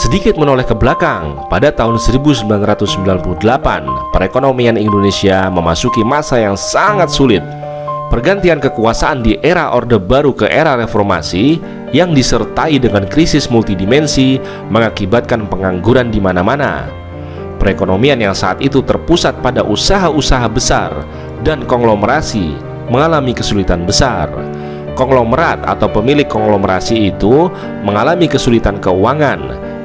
Sedikit menoleh ke belakang, pada tahun 1998, perekonomian Indonesia memasuki masa yang sangat sulit. Pergantian kekuasaan di era Orde Baru ke era reformasi yang disertai dengan krisis multidimensi mengakibatkan pengangguran di mana-mana. Perekonomian yang saat itu terpusat pada usaha-usaha besar dan konglomerasi mengalami kesulitan besar. Konglomerat atau pemilik konglomerasi itu mengalami kesulitan keuangan,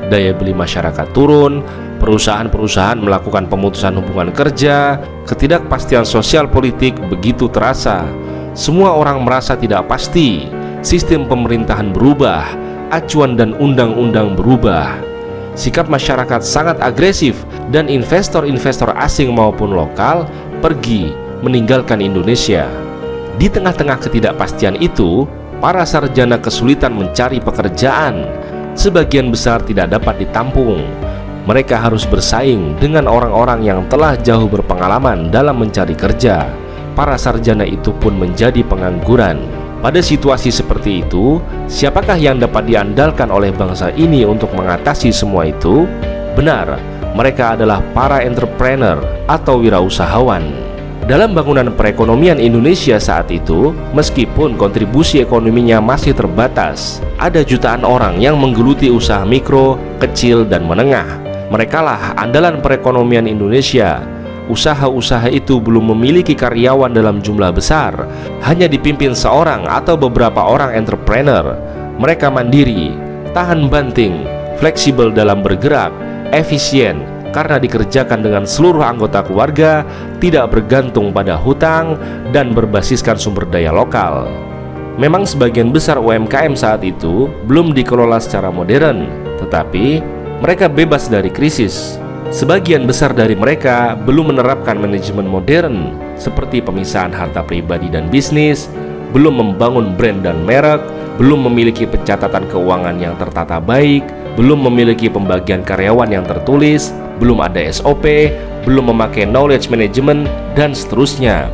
daya beli masyarakat turun, perusahaan-perusahaan melakukan pemutusan hubungan kerja, ketidakpastian sosial politik begitu terasa. Semua orang merasa tidak pasti, sistem pemerintahan berubah, acuan dan undang-undang berubah. Sikap masyarakat sangat agresif dan investor-investor asing maupun lokal pergi meninggalkan Indonesia. Di tengah-tengah ketidakpastian itu, para sarjana kesulitan mencari pekerjaan. Sebagian besar tidak dapat ditampung. Mereka harus bersaing dengan orang-orang yang telah jauh berpengalaman dalam mencari kerja. Para sarjana itu pun menjadi pengangguran. Pada situasi seperti itu, siapakah yang dapat diandalkan oleh bangsa ini untuk mengatasi semua itu? Benar, mereka adalah para entrepreneur atau wirausahawan. Dalam bangunan perekonomian Indonesia saat itu, meskipun kontribusi ekonominya masih terbatas, ada jutaan orang yang menggeluti usaha mikro, kecil, dan menengah. Merekalah andalan perekonomian Indonesia. Usaha-usaha itu belum memiliki karyawan dalam jumlah besar, hanya dipimpin seorang atau beberapa orang entrepreneur. Mereka mandiri, tahan banting, fleksibel dalam bergerak, efisien, karena dikerjakan dengan seluruh anggota keluarga, tidak bergantung pada hutang, dan berbasiskan sumber daya lokal. Memang sebagian besar UMKM saat itu belum dikelola secara modern, tetapi mereka bebas dari krisis. Sebagian besar dari mereka belum menerapkan manajemen modern, seperti pemisahan harta pribadi dan bisnis, belum membangun brand dan merek, belum memiliki pencatatan keuangan yang tertata baik, belum memiliki pembagian karyawan yang tertulis, belum ada SOP, belum memakai knowledge management, dan seterusnya.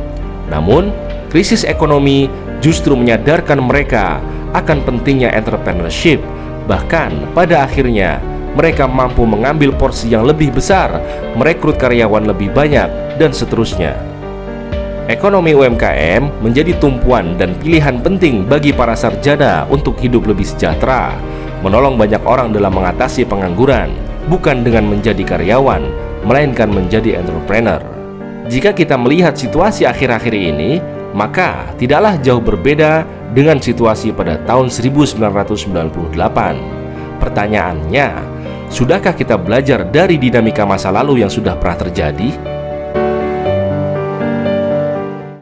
Namun, krisis ekonomi justru menyadarkan mereka akan pentingnya entrepreneurship. Bahkan pada akhirnya mereka mampu mengambil porsi yang lebih besar, merekrut karyawan lebih banyak, dan seterusnya. Ekonomi UMKM menjadi tumpuan dan pilihan penting bagi para sarjana untuk hidup lebih sejahtera, menolong banyak orang dalam mengatasi pengangguran, bukan dengan menjadi karyawan, melainkan menjadi entrepreneur. Jika kita melihat situasi akhir-akhir ini, maka tidaklah jauh berbeda dengan situasi pada tahun 1998. Pertanyaannya, sudahkah kita belajar dari dinamika masa lalu yang sudah pernah terjadi?